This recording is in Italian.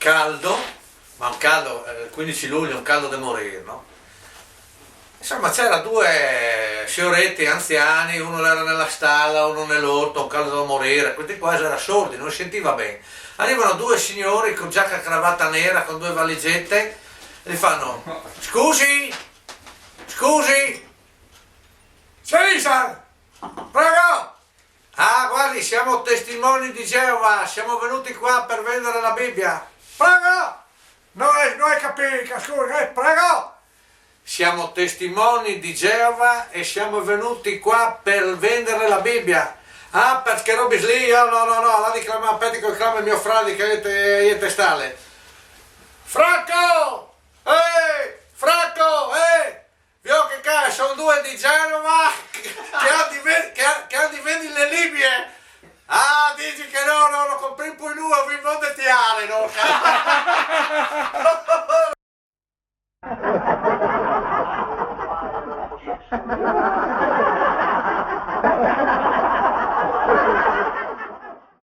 caldo, ma un caldo, il 15 luglio, un caldo da morire, no? Insomma, c'era due fioretti anziani, uno era nella stalla, uno nell'orto, un caldo da morire, questi qua erano sordi, non si sentiva bene. Arrivano due signori con giacca e cravatta nera, con due valigette, e gli fanno: scusi, scusi, Cesar, prego! Ah, guardi, siamo testimoni di Geova, siamo venuti qua per vendere la Bibbia. Prego! Non hai capito, scusa, prego! Siamo testimoni di Geova e siamo venuti qua per vendere la Bibbia. Ah, perché robis lì? Oh, no, la dico, aspetti che chiamo il mio frate che è stale. Franco! Franco! Vio che cazzo, sono due di Genova che hanno di vendere le Libie. Ah, dici che no, lo compri poi lui, vi voglio tirare, no?